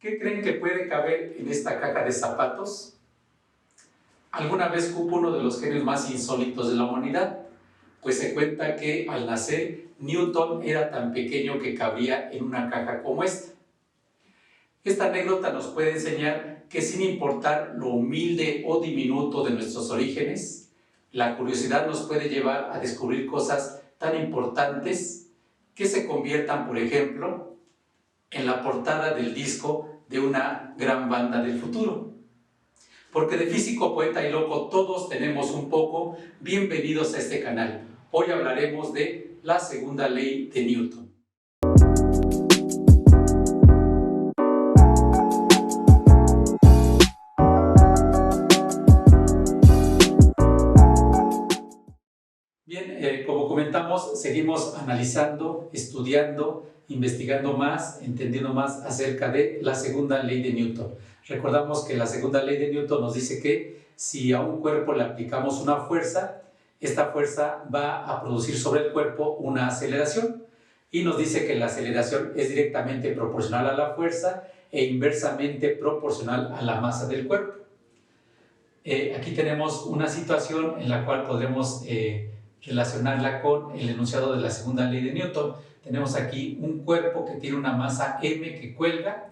¿Qué creen que puede caber en esta caja de zapatos? ¿Alguna vez cupo uno de los genios más insólitos de la humanidad? Pues se cuenta que al nacer, Newton era tan pequeño que cabía en una caja como esta. Esta anécdota nos puede enseñar que sin importar lo humilde o diminuto de nuestros orígenes, la curiosidad nos puede llevar a descubrir cosas tan importantes que se conviertan, por ejemplo, en la portada del disco de una gran banda del futuro. Porque de físico, poeta y loco todos tenemos un poco. Bienvenidos a este canal. Hoy hablaremos de la segunda ley de Newton. Bien, como comentamos, seguimos analizando, estudiando, investigando más, entendiendo más acerca de la segunda ley de Newton. Recordamos que la segunda ley de Newton nos dice que si a un cuerpo le aplicamos una fuerza, esta fuerza va a producir sobre el cuerpo una aceleración. Y nos dice que la aceleración es directamente proporcional a la fuerza e inversamente proporcional a la masa del cuerpo. Aquí tenemos una situación en la cual podremos relacionarla con el enunciado de la segunda ley de Newton. Tenemos aquí un cuerpo que tiene una masa m que cuelga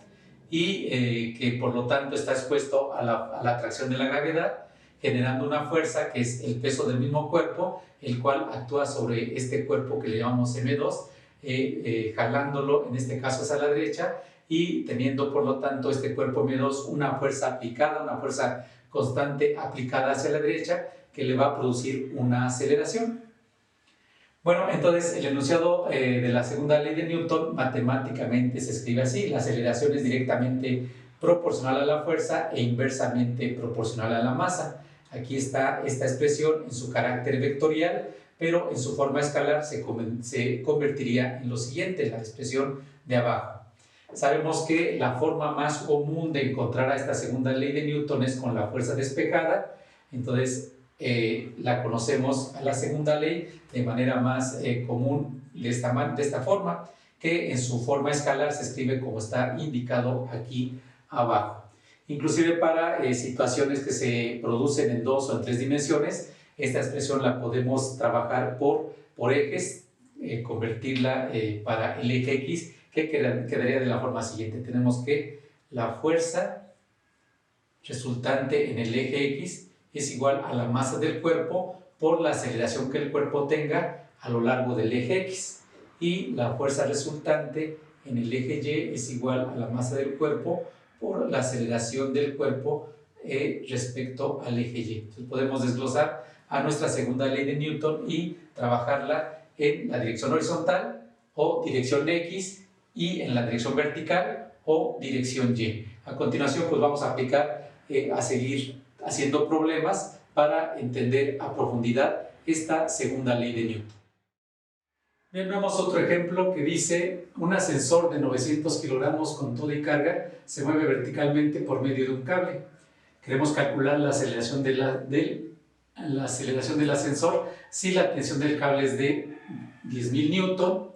y que por lo tanto está expuesto a la atracción de la gravedad, generando una fuerza que es el peso del mismo cuerpo, el cual actúa sobre este cuerpo que le llamamos m2, jalándolo en este caso hacia la derecha y teniendo por lo tanto este cuerpo m2 una fuerza aplicada, una fuerza constante aplicada hacia la derecha que le va a producir una aceleración. Bueno, entonces el enunciado de la segunda ley de Newton matemáticamente se escribe así: la aceleración es directamente proporcional a la fuerza e inversamente proporcional a la masa. Aquí está esta expresión en su carácter vectorial, pero en su forma escalar se convertiría en lo siguiente, la expresión de abajo. Sabemos que la forma más común de encontrar a esta segunda ley de Newton es con la fuerza despejada. Entonces la conocemos a la segunda ley de manera más común de esta forma, que en su forma escalar se escribe como está indicado aquí abajo. Inclusive para situaciones que se producen en 2 o en 3 dimensiones, esta expresión la podemos trabajar por ejes, convertirla para el eje X, que quedaría de la forma siguiente. Tenemos que la fuerza resultante en el eje X es igual a la masa del cuerpo por la aceleración que el cuerpo tenga a lo largo del eje X, y la fuerza resultante en el eje Y es igual a la masa del cuerpo por la aceleración del cuerpo respecto al eje Y. Entonces podemos desglosar a nuestra segunda ley de Newton y trabajarla en la dirección horizontal o dirección X y en la dirección vertical o dirección Y. A continuación pues vamos a aplicar a seguir haciendo problemas para entender a profundidad esta segunda ley de Newton. Bien, vemos otro ejemplo que dice: un ascensor de 900 kilogramos con todo y carga se mueve verticalmente por medio de un cable. Queremos calcular la aceleración del ascensor si la tensión del cable es de 10.000 newton,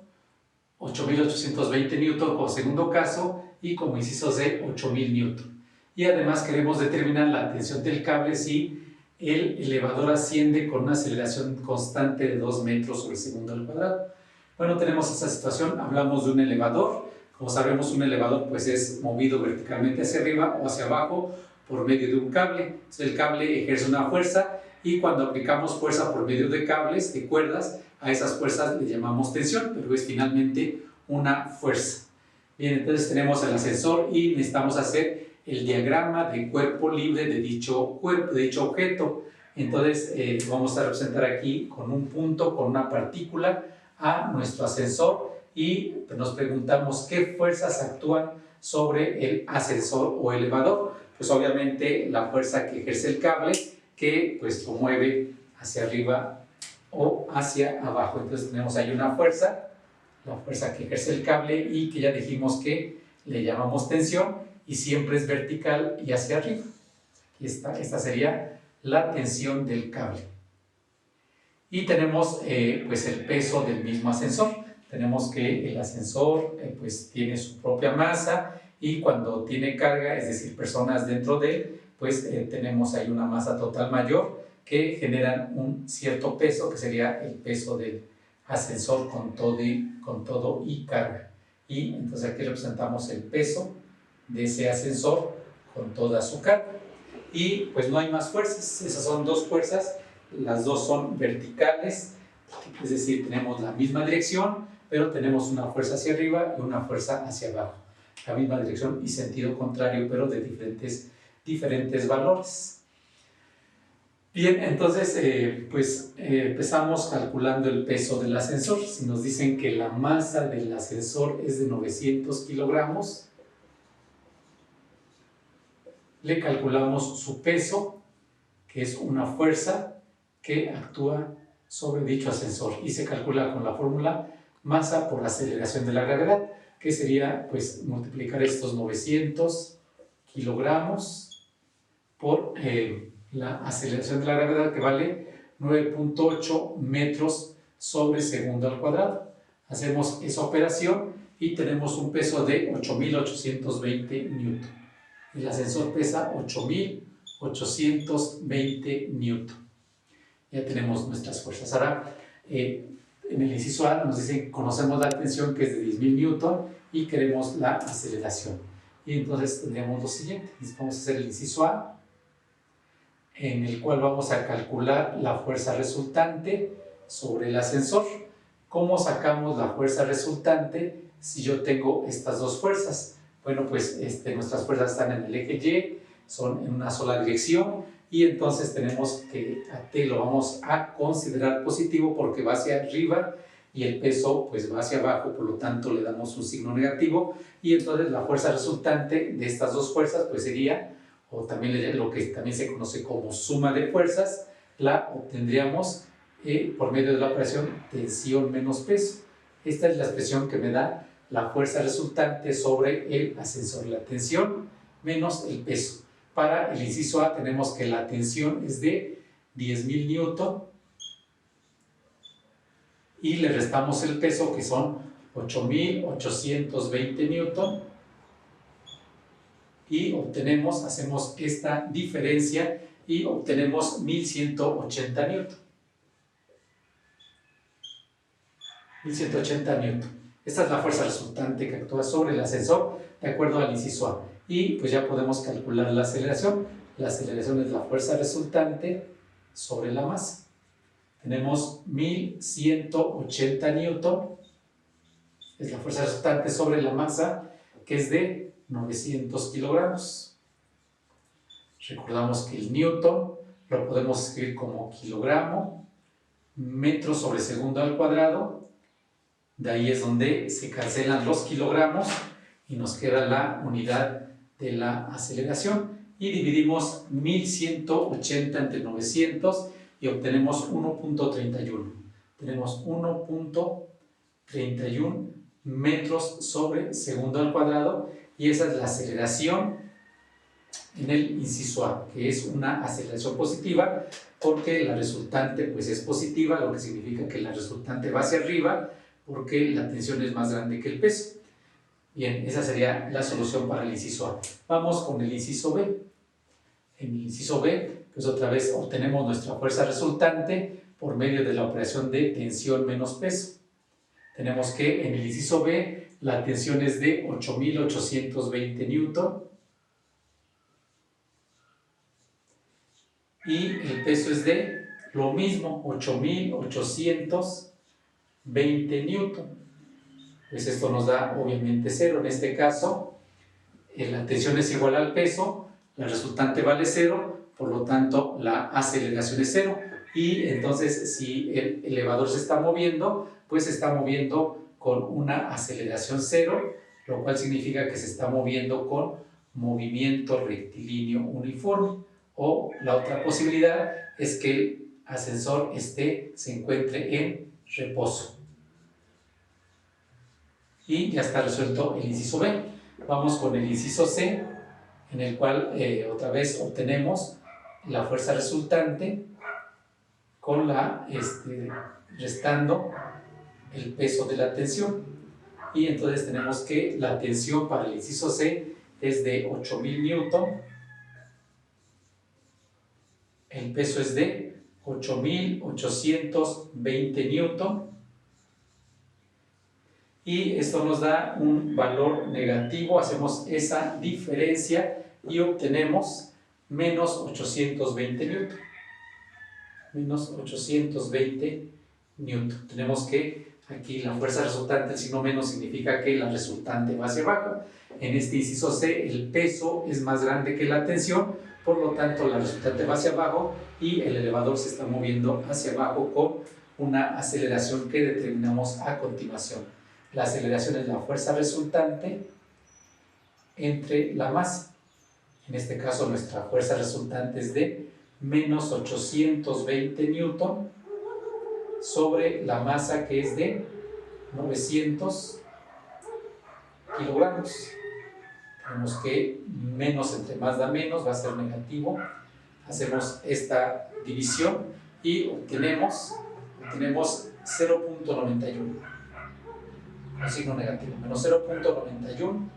8.820 newton como segundo caso y como inciso C 8.000 newton. Y además queremos determinar la tensión del cable si el elevador asciende con una aceleración constante de 2 metros sobre segundo al cuadrado. Bueno, tenemos esta situación, hablamos de un elevador. Como sabemos, un elevador pues es movido verticalmente hacia arriba o hacia abajo por medio de un cable. Entonces, el cable ejerce una fuerza y cuando aplicamos fuerza por medio de cables, de cuerdas, a esas fuerzas le llamamos tensión, pero es finalmente una fuerza. Bien, entonces tenemos el ascensor y necesitamos hacer el diagrama de cuerpo libre de dicho objeto. Entonces vamos a representar aquí con un punto, con una partícula, a nuestro ascensor y nos preguntamos qué fuerzas actúan sobre el ascensor o elevador. Pues obviamente la fuerza que ejerce el cable, que pues lo mueve hacia arriba o hacia abajo. Entonces tenemos ahí una fuerza, la fuerza que ejerce el cable y que ya dijimos que le llamamos tensión y siempre es vertical y hacia arriba. Aquí está, esta sería la tensión del cable. Y tenemos pues el peso del mismo ascensor. Tenemos que el ascensor pues tiene su propia masa y cuando tiene carga, es decir, personas dentro de él, pues tenemos ahí una masa total mayor que generan un cierto peso, que sería el peso del ascensor con todo y carga. Y entonces aquí representamos el peso de ese ascensor con toda su carga. Y pues no hay más fuerzas, esas son dos fuerzas, las dos son verticales, es decir, tenemos la misma dirección, pero tenemos una fuerza hacia arriba y una fuerza hacia abajo. La misma dirección y sentido contrario, pero de diferentes valores. Bien, entonces empezamos calculando el peso del ascensor. Si nos dicen que la masa del ascensor es de 900 kilogramos, le calculamos su peso, que es una fuerza que actúa sobre dicho ascensor, y se calcula con la fórmula masa por aceleración de la gravedad, que sería pues multiplicar estos 900 kilogramos por la aceleración de la gravedad, que vale 9.8 metros sobre segundo al cuadrado. Hacemos esa operación y tenemos un peso de 8.820 newton. El ascensor pesa 8.820 newton. Ya tenemos nuestras fuerzas. Ahora, en el inciso A nos dicen que conocemos la tensión, que es de 10.000 newton, y queremos la aceleración. Y entonces tendríamos lo siguiente. Vamos a hacer el inciso A, en el cual vamos a calcular la fuerza resultante sobre el ascensor. ¿Cómo sacamos la fuerza resultante si yo tengo estas dos fuerzas? Bueno, pues nuestras fuerzas están en el eje Y, son en una sola dirección, y entonces tenemos que a T lo vamos a considerar positivo porque va hacia arriba y el peso pues va hacia abajo, por lo tanto le damos un signo negativo, y entonces la fuerza resultante de estas dos fuerzas pues sería, o también lo que también se conoce como suma de fuerzas, la obtendríamos por medio de la operación tensión menos peso. Esta es la expresión que me da la fuerza resultante sobre el ascensor, la tensión menos el peso. Para el inciso A tenemos que la tensión es de 10.000 newton y le restamos el peso, que son 8.820 newton, y hacemos esta diferencia y obtenemos 1.180 newton. 1.180 newton. Esta es la fuerza resultante que actúa sobre el ascensor de acuerdo al inciso A. Y pues ya podemos calcular la aceleración. La aceleración es la fuerza resultante sobre la masa. Tenemos 1.180 newton, es la fuerza resultante sobre la masa, que es de 900 kilogramos. Recordamos que el newton lo podemos escribir como kilogramo, metro sobre segundo al cuadrado. De ahí es donde se cancelan los kilogramos y nos queda la unidad de la aceleración. Y dividimos 1.180 entre 900 y obtenemos 1.31. Tenemos 1.31 metros sobre segundo al cuadrado, y esa es la aceleración en el inciso A, que es una aceleración positiva porque la resultante pues es positiva, lo que significa que la resultante va hacia arriba porque la tensión es más grande que el peso. Bien, esa sería la solución para el inciso A. Vamos con el inciso B. En el inciso B, pues otra vez obtenemos nuestra fuerza resultante por medio de la operación de tensión menos peso. Tenemos que en el inciso B la tensión es de 8.820 newton y el peso es de lo mismo, 8.820 newton. Pues esto nos da obviamente 0. En este caso, la tensión es igual al peso, la resultante vale 0, por lo tanto la aceleración es 0. Y entonces, si el elevador se está moviendo, pues se está moviendo con una aceleración 0, lo cual significa que se está moviendo con movimiento rectilíneo uniforme. O la otra posibilidad es que el ascensor se encuentre en reposo. Y ya está resuelto el inciso B. Vamos con el inciso C, en el cual otra vez obtenemos la fuerza resultante con restando el peso de la tensión. y entonces tenemos que la tensión para el inciso C es de 8000 newton, el peso es de 8820 newton, y esto nos da un valor negativo. Hacemos esa diferencia y obtenemos menos 820 newton. Menos 820 newton. Tenemos que aquí la fuerza resultante, el signo menos significa que la resultante va hacia abajo. En este inciso C el peso es más grande que la tensión, por lo tanto la resultante va hacia abajo y el elevador se está moviendo hacia abajo con una aceleración que determinamos a continuación. La aceleración es la fuerza resultante entre la masa. En este caso nuestra fuerza resultante es de menos 820 newton sobre la masa, que es de 900 kilogramos. Tenemos que menos entre más da menos, va a ser negativo. Hacemos esta división y obtenemos 0.91. Un signo negativo, menos 0.91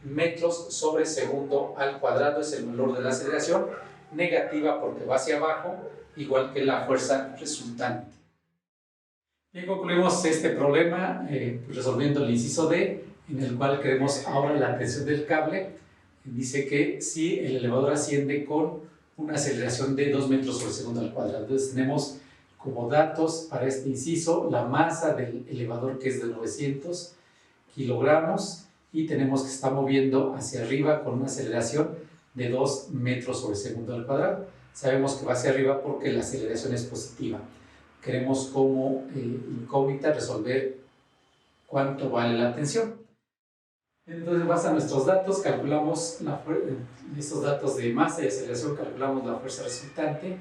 metros sobre segundo al cuadrado es el valor de la aceleración, negativa porque va hacia abajo, igual que la fuerza resultante. Bien, concluimos este problema resolviendo el inciso D, en el cual queremos ahora la tensión del cable. Dice que si el elevador asciende con una aceleración de 2 metros sobre segundo al cuadrado. Entonces tenemos como datos para este inciso la masa del elevador, que es de 900 kilogramos, y tenemos que está moviendo hacia arriba con una aceleración de 2 metros sobre segundo al cuadrado. Sabemos que va hacia arriba porque la aceleración es positiva. Queremos como incógnita resolver cuánto vale la tensión. Entonces, en base a nuestros datos, calculamos estos datos de masa y aceleración, calculamos la fuerza resultante,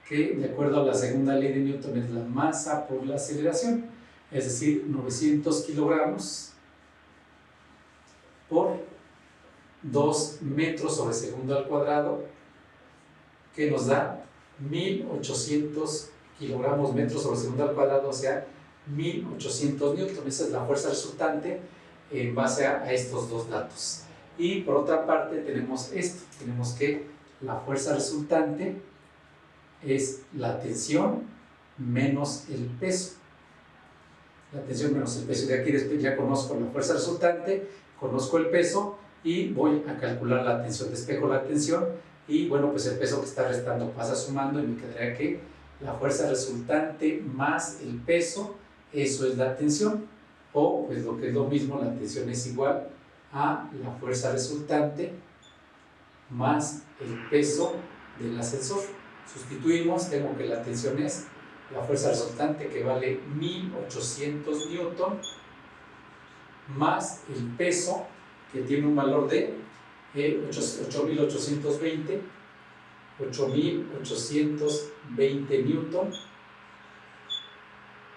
que de acuerdo a la segunda ley de Newton es la masa por la aceleración, es decir, 900 kilogramos por 2 metros sobre segundo al cuadrado, que nos da 1800 kilogramos metros sobre segundo al cuadrado, o sea, 1800 newton. Esa es la fuerza resultante en base a estos dos datos. Y por otra parte tenemos esto, tenemos que la fuerza resultante es la tensión menos el peso. La tensión menos el peso. De aquí después ya conozco la fuerza resultante, conozco el peso y voy a calcular la tensión. Despejo la tensión y bueno, pues el peso que está restando pasa sumando y me quedaría que la fuerza resultante más el peso, eso es la tensión. O pues lo que es lo mismo, la tensión es igual a la fuerza resultante más el peso del ascensor. Sustituimos, tengo que la tensión es la fuerza resultante, que vale 1800 newton, más el peso, que tiene un valor de 8820 newton.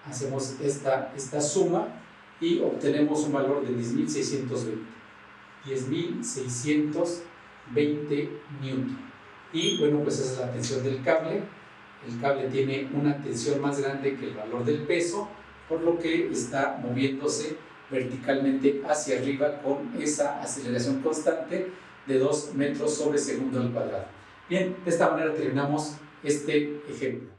Hacemos esta suma y obtenemos un valor de 10.620 newton. Y bueno, pues esa es la tensión del cable. El cable tiene una tensión más grande que el valor del peso, por lo que está moviéndose verticalmente hacia arriba con esa aceleración constante de 2 metros sobre segundo al cuadrado. Bien, de esta manera terminamos este ejemplo.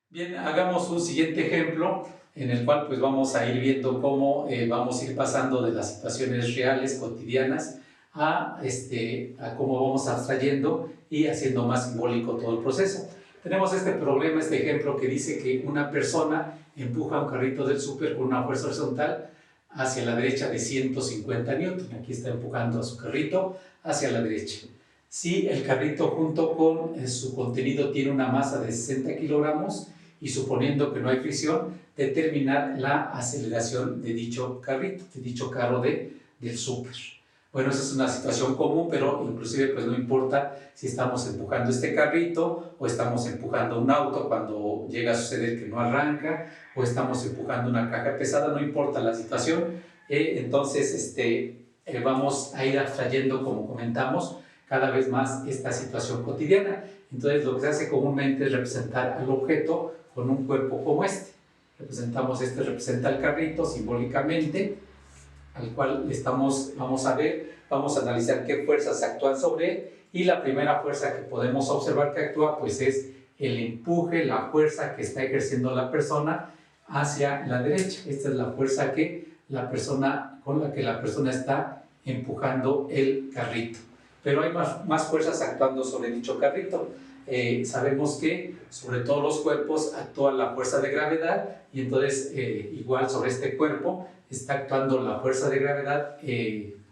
Bien, hagamos un siguiente ejemplo en el cual pues vamos a ir viendo cómo vamos a ir pasando de las situaciones reales, cotidianas, a cómo vamos abstrayendo y haciendo más simbólico todo el proceso. Tenemos este problema, este ejemplo que dice que una persona empuja un carrito del súper con una fuerza horizontal hacia la derecha de 150 newton. Aquí está empujando a su carrito hacia la derecha. Si el carrito junto con su contenido tiene una masa de 60 kilogramos y suponiendo que no hay fricción, determinar la aceleración de dicho carrito, de dicho carro del súper. Bueno, esa es una situación común, pero inclusive pues no importa si estamos empujando este carrito o estamos empujando un auto cuando llega a suceder que no arranca, o estamos empujando una caja pesada, no importa la situación. Entonces vamos a ir abstrayendo, como comentamos, cada vez más esta situación cotidiana. Entonces lo que se hace comúnmente es representar al objeto con un cuerpo como este. representamos, este representa el carrito simbólicamente, al cual vamos a analizar qué fuerzas actúan sobre él, y la primera fuerza que podemos observar que actúa pues es el empuje, la fuerza que está ejerciendo la persona hacia la derecha. Esta es la fuerza con la que la persona está empujando el carrito. Pero hay más fuerzas actuando sobre dicho carrito. Sabemos que sobre todos los cuerpos actúa la fuerza de gravedad, y entonces igual sobre este cuerpo está actuando la fuerza de gravedad,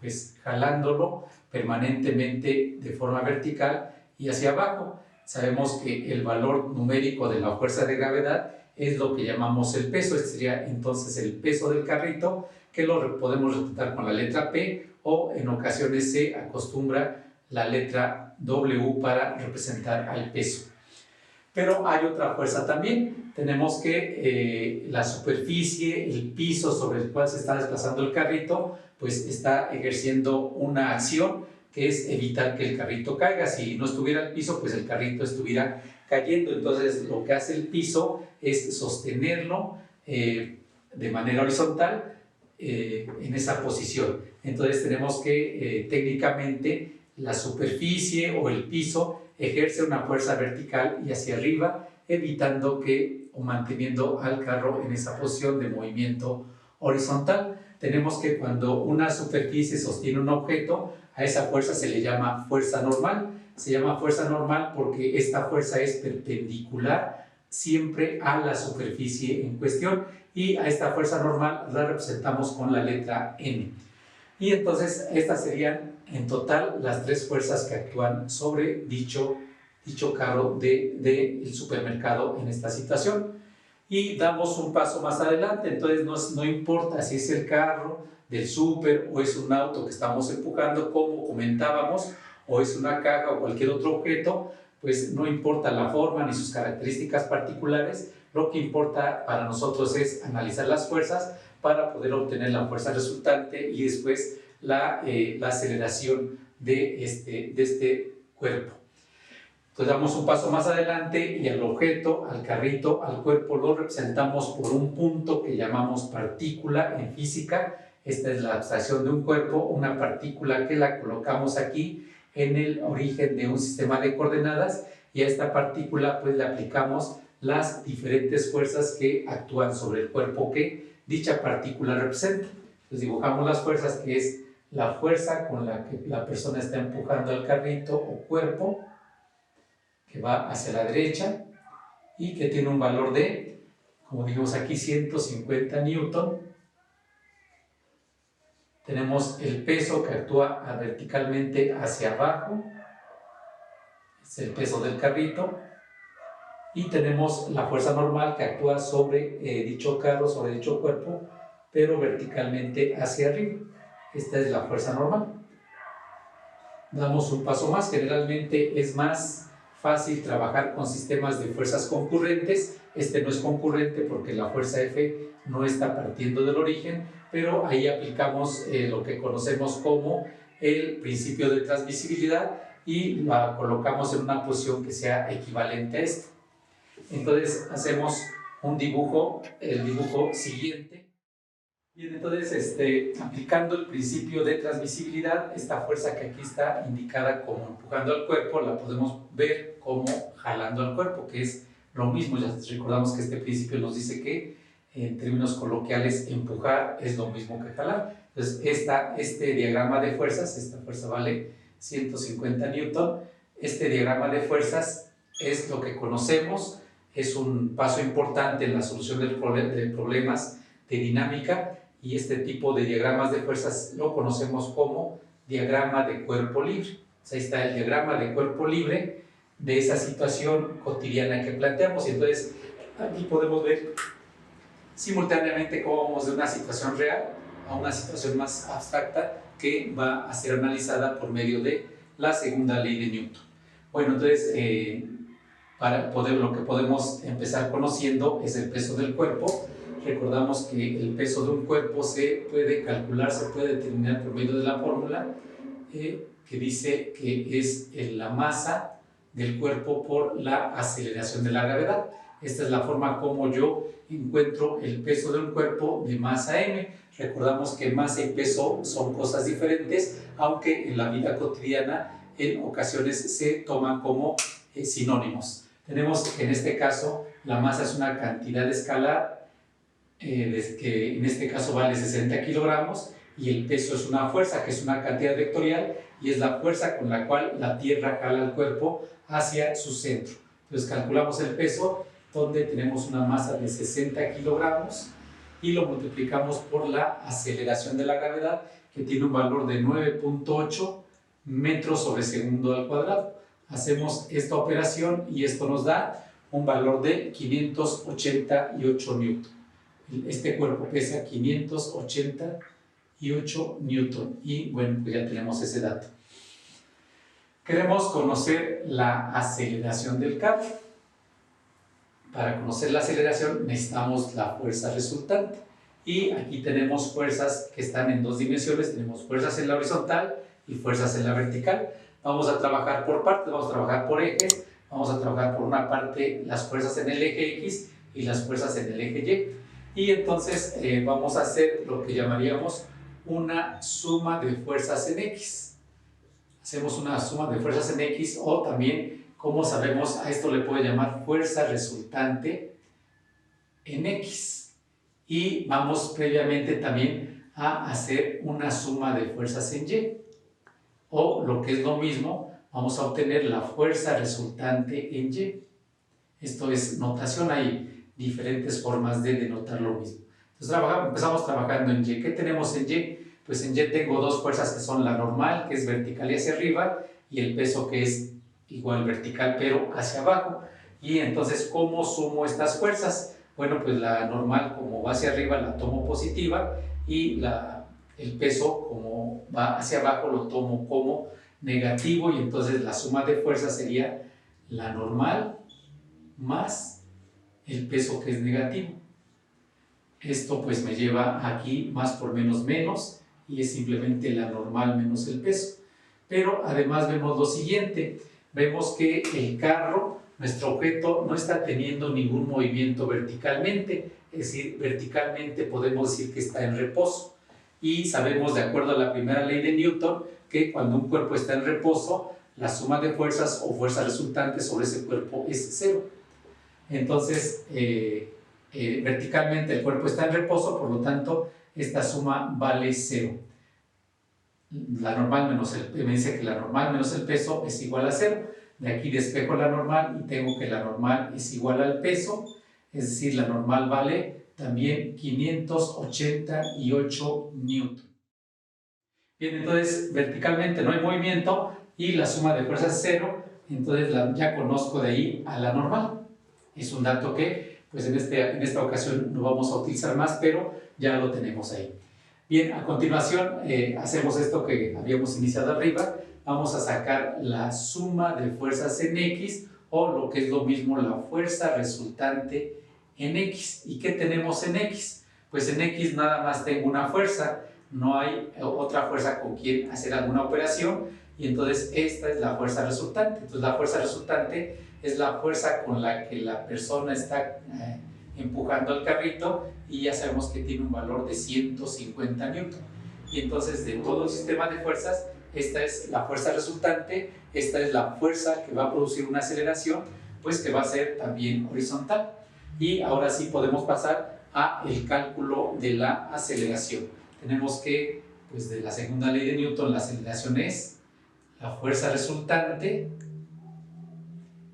pues jalándolo permanentemente de forma vertical y hacia abajo. Sabemos que el valor numérico de la fuerza de gravedad es lo que llamamos el peso. Este sería entonces el peso del carrito, que lo podemos representar con la letra P, o en ocasiones se acostumbra la letra W para representar al peso. Pero hay otra fuerza también. Tenemos que la superficie, el piso sobre el cual se está desplazando el carrito, pues está ejerciendo una acción que es evitar que el carrito caiga. Si no estuviera el piso, pues el carrito estuviera cayendo. Entonces lo que hace el piso es sostenerlo de manera horizontal en esa posición. Entonces tenemos que técnicamente la superficie o el piso ejerce una fuerza vertical y hacia arriba, evitando o manteniendo al carro en esa posición de movimiento horizontal. Tenemos que cuando una superficie sostiene un objeto, a esa fuerza se le llama fuerza normal. Se llama fuerza normal porque esta fuerza es perpendicular siempre a la superficie en cuestión, y a esta fuerza normal la representamos con la letra N. Y entonces estas serían en total las tres fuerzas que actúan sobre dicho carro del supermercado en esta situación. Y damos un paso más adelante. Entonces no importa si es el carro del súper o es un auto que estamos empujando, como comentábamos, o es una caja o cualquier otro objeto, pues no importa la forma ni sus características particulares. Lo que importa para nosotros es analizar las fuerzas para poder obtener la fuerza resultante y después la aceleración de este cuerpo. Entonces damos un paso más adelante y al objeto, al carrito, al cuerpo lo representamos por un punto que llamamos partícula en física. Esta es la abstracción de un cuerpo, una partícula que la colocamos aquí en el origen de un sistema de coordenadas, y a esta partícula pues le aplicamos las diferentes fuerzas que actúan sobre el cuerpo que dicha partícula representa. Entonces dibujamos las fuerzas, que es la fuerza con la que la persona está empujando al carrito o cuerpo, que va hacia la derecha y que tiene un valor de, como dijimos aquí, 150 newton. Tenemos el peso que actúa verticalmente hacia abajo, es el peso del carrito. Y tenemos la fuerza normal que actúa sobre dicho carro, sobre dicho cuerpo, pero verticalmente hacia arriba. Esta es la fuerza normal. Damos un paso más. Generalmente es más fácil trabajar con sistemas de fuerzas concurrentes. Este no es concurrente porque la fuerza F no está partiendo del origen, pero ahí aplicamos lo que conocemos como el principio de transmisibilidad y la colocamos en una posición que sea equivalente a esto. Entonces hacemos un dibujo, el dibujo siguiente. Bien, entonces aplicando el principio de transmisibilidad, esta fuerza que aquí está indicada como empujando al cuerpo, la podemos ver como jalando al cuerpo, que es lo mismo. Ya recordamos que este principio nos dice que en términos coloquiales empujar es lo mismo que jalar. Entonces este diagrama de fuerzas, esta fuerza vale 150 newton, este diagrama de fuerzas es lo que conocemos. Es un paso importante en la solución de problemas de dinámica, y este tipo de diagramas de fuerzas lo conocemos como diagrama de cuerpo libre. Ahí está el diagrama de cuerpo libre de esa situación cotidiana que planteamos, y entonces aquí podemos ver simultáneamente cómo vamos de una situación real a una situación más abstracta que va a ser analizada por medio de la segunda ley de Newton. Bueno, entonces lo que podemos empezar conociendo es el peso del cuerpo. Recordamos que el peso de un cuerpo se puede calcular, se puede determinar por medio de la fórmula que dice que es la masa del cuerpo por la aceleración de la gravedad. Esta es la forma como yo encuentro el peso de un cuerpo de masa M. Recordamos que masa y peso son cosas diferentes, aunque en la vida cotidiana en ocasiones se toman como sinónimos. Tenemos que en este caso la masa es una cantidad escalar que en este caso vale 60 kilogramos, y el peso es una fuerza que es una cantidad vectorial y es la fuerza con la cual la Tierra jala el cuerpo hacia su centro. Entonces calculamos el peso donde tenemos una masa de 60 kilogramos y lo multiplicamos por la aceleración de la gravedad, que tiene un valor de 9.8 metros sobre segundo al cuadrado. Hacemos esta operación y esto nos da un valor de 588 newton. Este cuerpo pesa 588 newton y bueno, pues ya tenemos ese dato. Queremos conocer la aceleración del carro. Para conocer la aceleración necesitamos la fuerza resultante. Y aquí tenemos fuerzas que están en dos dimensiones. Tenemos fuerzas en la horizontal y fuerzas en la vertical. Vamos a trabajar por partes, vamos a trabajar por ejes. Vamos a trabajar por una parte las fuerzas en el eje X y las fuerzas en el eje Y. Y entonces vamos a hacer lo que llamaríamos una suma de fuerzas en X. Hacemos una suma de fuerzas en X, o también, como sabemos, a esto le puede llamar fuerza resultante en X. Y vamos previamente también a hacer una suma de fuerzas en Y. O lo que es lo mismo, vamos a obtener la fuerza resultante en Y. Esto es notación, hay diferentes formas de denotar lo mismo. Entonces empezamos trabajando en Y. ¿Qué tenemos en Y? Pues en Y tengo dos fuerzas que son la normal, que es vertical y hacia arriba, y el peso, que es igual vertical pero hacia abajo. Y entonces, ¿cómo sumo estas fuerzas? Bueno, pues la normal, como va hacia arriba, la tomo positiva, y el peso, como va hacia abajo, lo tomo como negativo, y entonces la suma de fuerzas sería la normal más el peso, que es negativo. Esto pues me lleva aquí más por menos menos, y es simplemente la normal menos el peso. Pero además vemos lo siguiente, vemos que el carro, nuestro objeto, no está teniendo ningún movimiento verticalmente, es decir, verticalmente podemos decir que está en reposo. Y sabemos, de acuerdo a la primera ley de Newton, que cuando un cuerpo está en reposo, la suma de fuerzas o fuerza resultante sobre ese cuerpo es cero. Entonces, verticalmente el cuerpo está en reposo, por lo tanto, esta suma vale cero. La normal menos me dice que la normal menos el peso es igual a cero. De aquí despejo la normal y tengo que la normal es igual al peso, es decir, la normal vale también 588 newton. Bien, entonces verticalmente no hay movimiento y la suma de fuerzas es cero, entonces ya conozco de ahí a la normal. Es un dato que pues en esta ocasión no vamos a utilizar más, pero ya lo tenemos ahí. Bien, a continuación hacemos esto que habíamos iniciado arriba. Vamos a sacar la suma de fuerzas en X, o lo que es lo mismo, la fuerza resultante en X. ¿Y qué tenemos en X? Pues en X nada más tengo una fuerza, no hay otra fuerza con quien hacer alguna operación, y entonces esta es la fuerza resultante. Entonces la fuerza resultante es la fuerza con la que la persona está empujando el carrito, y ya sabemos que tiene un valor de 150 newton. Y entonces, de todo el sistema de fuerzas, esta es la fuerza resultante, esta es la fuerza que va a producir una aceleración, pues que va a ser también horizontal. Y ahora sí podemos pasar a el cálculo de la aceleración. Tenemos que, pues de la segunda ley de Newton, la aceleración es la fuerza resultante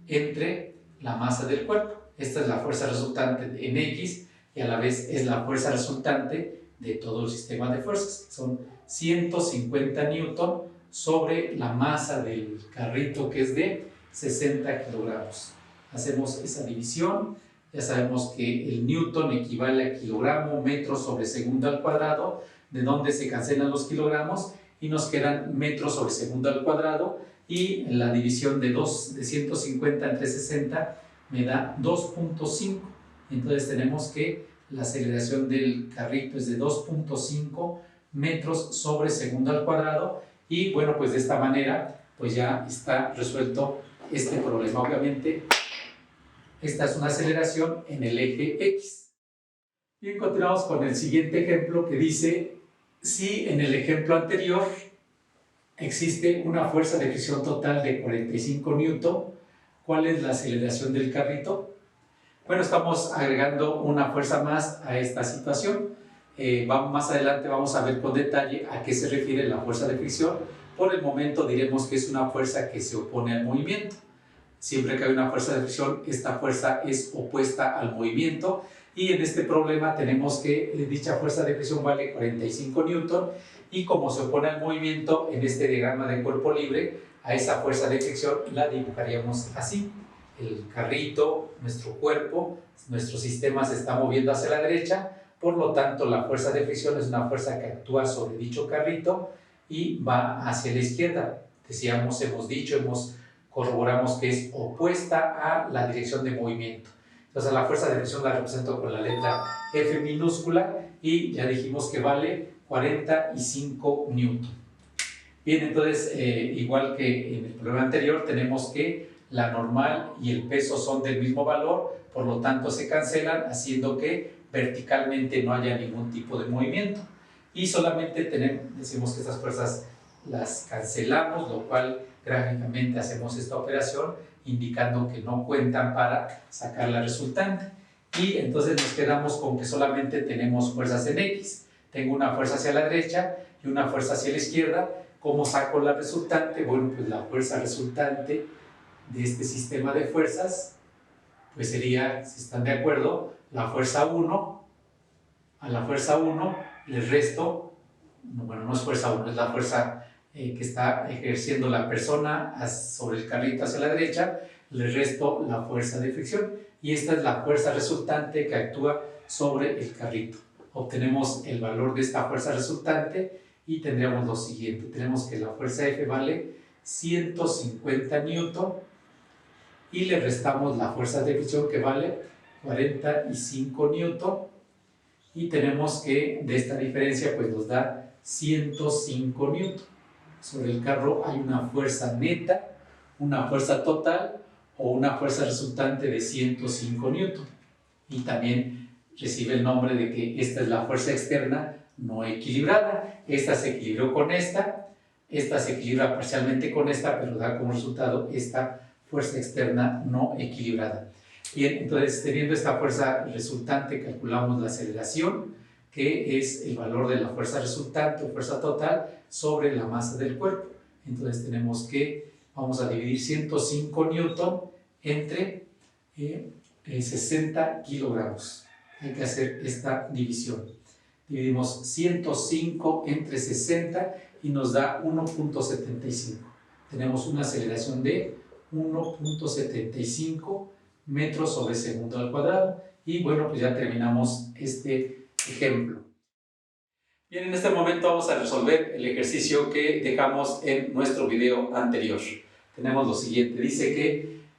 entre la masa del cuerpo. Esta es la fuerza resultante en X, y a la vez es la fuerza resultante de todo el sistema de fuerzas. Son 150 newton sobre la masa del carrito, que es de 60 kilogramos. Hacemos esa división. Ya sabemos que el newton equivale a kilogramo metro sobre segundo al cuadrado, de donde se cancelan los kilogramos y nos quedan metros sobre segundo al cuadrado, y la división de 150 entre 60 me da 2.5. Entonces tenemos que la aceleración del carrito es de 2.5 metros sobre segundo al cuadrado, y bueno, pues de esta manera pues ya está resuelto este problema. Obviamente Esta es una aceleración en el eje X. Bien, continuamos con el siguiente ejemplo que dice, si en el ejemplo anterior existe una fuerza de fricción total de 45 newton, ¿cuál es la aceleración del carrito? Bueno, estamos agregando una fuerza más a esta situación. Más adelante vamos a ver con detalle a qué se refiere la fuerza de fricción. Por el momento diremos que es una fuerza que se opone al movimiento. Siempre que hay una fuerza de fricción, esta fuerza es opuesta al movimiento. Y en este problema tenemos que dicha fuerza de fricción vale 45 newton y como se opone al movimiento en este diagrama de cuerpo libre, a esa fuerza de fricción la dibujaríamos así. El carrito, nuestro cuerpo, nuestro sistema se está moviendo hacia la derecha, por lo tanto la fuerza de fricción es una fuerza que actúa sobre dicho carrito y va hacia la izquierda. Decíamos, corroboramos que es opuesta a la dirección de movimiento. Entonces la fuerza de fricción la represento con la letra F minúscula y ya dijimos que vale 45 newton. Bien, entonces igual que en el problema anterior tenemos que la normal y el peso son del mismo valor, por lo tanto se cancelan haciendo que verticalmente no haya ningún tipo de movimiento y solamente decimos que estas fuerzas las cancelamos, lo cual gráficamente hacemos esta operación indicando que no cuentan para sacar la resultante y entonces nos quedamos con que solamente tenemos fuerzas en X. Tengo una fuerza hacia la derecha y una fuerza hacia la izquierda. ¿Cómo saco la resultante? Bueno, pues la fuerza resultante de este sistema de fuerzas pues sería, si están de acuerdo, la fuerza 1. A la fuerza 1 le resto, bueno, no es fuerza 1, es la fuerza que está ejerciendo la persona sobre el carrito hacia la derecha, le resto la fuerza de fricción y esta es la fuerza resultante que actúa sobre el carrito. Obtenemos el valor de esta fuerza resultante y tendríamos lo siguiente, tenemos que la fuerza F vale 150 newton y le restamos la fuerza de fricción que vale 45 newton y tenemos que de esta diferencia pues nos da 105 newton. Sobre el carro hay una fuerza neta, una fuerza total o una fuerza resultante de 105 newton y también recibe el nombre de que esta es la fuerza externa no equilibrada. Esta se equilibró con esta se equilibra parcialmente con esta, pero da como resultado esta fuerza externa no equilibrada. Bien, entonces teniendo esta fuerza resultante calculamos la aceleración, que es el valor de la fuerza resultante o fuerza total sobre la masa del cuerpo. Entonces tenemos que, vamos a dividir 105 newton entre 60 kilogramos. Hay que hacer esta división. Dividimos 105 entre 60 y nos da 1.75. Tenemos una aceleración de 1.75 metros sobre segundo al cuadrado. Y bueno, pues ya terminamos este ejemplo. Bien, en este momento vamos a resolver el ejercicio que dejamos en nuestro video anterior. Tenemos lo siguiente, dice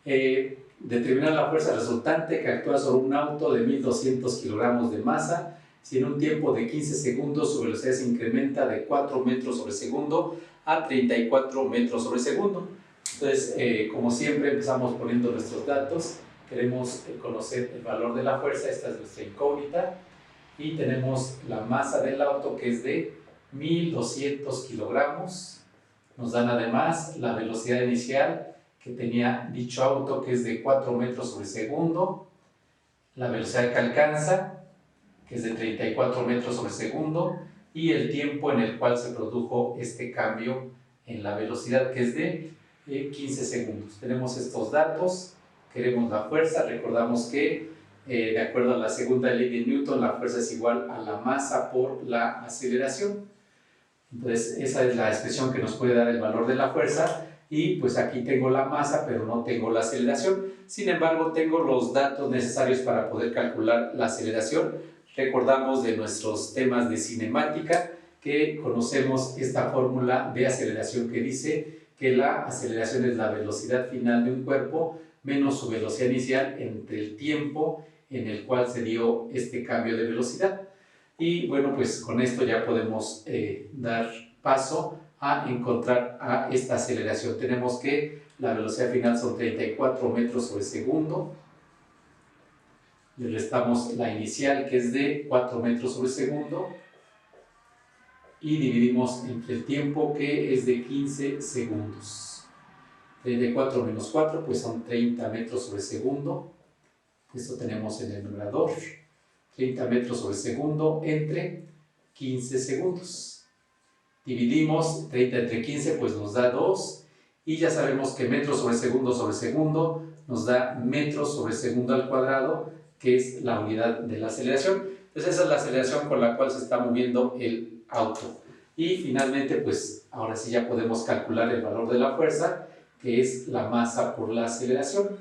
que determinar la fuerza resultante que actúa sobre un auto de 1200 kilogramos de masa. Si en un tiempo de 15 segundos su velocidad se incrementa de 4 metros sobre segundo a 34 metros sobre segundo. Entonces, como siempre, empezamos poniendo nuestros datos. Queremos conocer el valor de la fuerza, esta es nuestra incógnita. Y tenemos la masa del auto que es de 1200 kilogramos. Nos dan además la velocidad inicial que tenía dicho auto que es de 4 metros sobre segundo. La velocidad que alcanza que es de 34 metros sobre segundo. Y el tiempo en el cual se produjo este cambio en la velocidad que es de 15 segundos. Tenemos estos datos. Queremos la fuerza. Recordamos que de acuerdo a la segunda ley de Newton, la fuerza es igual a la masa por la aceleración. Entonces, esa es la expresión que nos puede dar el valor de la fuerza. Y pues aquí tengo la masa, pero no tengo la aceleración. Sin embargo, tengo los datos necesarios para poder calcular la aceleración. Recordamos de nuestros temas de cinemática que conocemos esta fórmula de aceleración que dice que la aceleración es la velocidad final de un cuerpo menos su velocidad inicial entre el tiempo en el cual se dio este cambio de velocidad. Y bueno, pues con esto ya podemos dar paso a encontrar a esta aceleración. Tenemos que la velocidad final son 34 metros sobre segundo. le restamos la inicial, que es de 4 metros sobre segundo, y dividimos entre el tiempo, que es de 15 segundos. 34 menos 4, pues son 30 metros sobre segundo. Esto tenemos en el numerador. 30 metros sobre segundo entre 15 segundos. Dividimos 30 entre 15, pues nos da 2. Y ya sabemos que metros sobre segundo nos da metros sobre segundo al cuadrado, que es la unidad de la aceleración. Entonces esa es la aceleración con la cual se está moviendo el auto. Y finalmente, pues ahora sí ya podemos calcular el valor de la fuerza, que es la masa por la aceleración.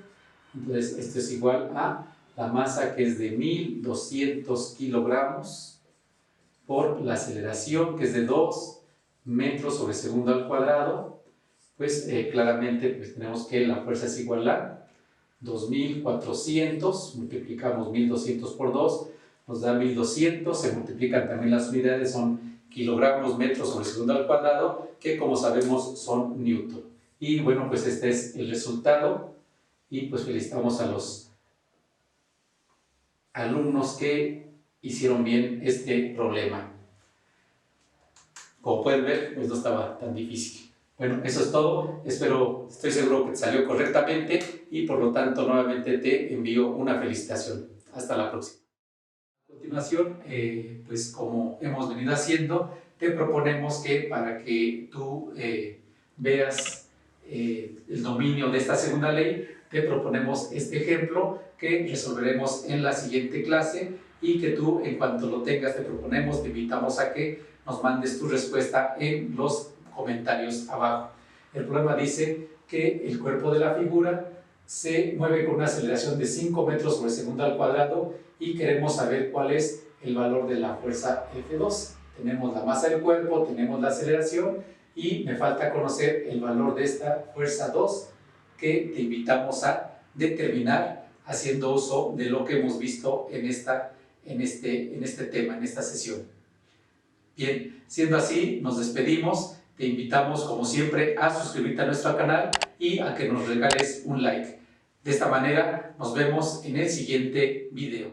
Entonces esto es igual a la masa, que es de 1200 kilogramos, por la aceleración, que es de 2 metros sobre segundo al cuadrado. Pues claramente pues tenemos que la fuerza es igual a 2400, multiplicamos 1200 por 2, nos da 1200, se multiplican también las unidades, son kilogramos metros sobre segundo al cuadrado, que como sabemos son newton. Y bueno, pues este es el resultado, y pues felicitamos a los alumnos que hicieron bien este problema. Como pueden ver, pues no estaba tan difícil. Bueno, eso es todo. Estoy seguro que te salió correctamente, y por lo tanto nuevamente te envío una felicitación. Hasta la próxima. A continuación, pues como hemos venido haciendo, te proponemos que para que tú veas el dominio de esta segunda ley, te proponemos este ejemplo que resolveremos en la siguiente clase, y que tú, en cuanto lo tengas, te invitamos a que nos mandes tu respuesta en los comentarios abajo. El problema dice que el cuerpo de la figura se mueve con una aceleración de 5 metros sobre segundo al cuadrado, y queremos saber cuál es el valor de la fuerza F2. Tenemos la masa del cuerpo, tenemos la aceleración, y me falta conocer el valor de esta fuerza 2, que te invitamos a determinar haciendo uso de lo que hemos visto en este tema, en esta sesión. Bien, siendo así, nos despedimos. Te invitamos, como siempre, a suscribirte a nuestro canal y a que nos regales un like. De esta manera, nos vemos en el siguiente video.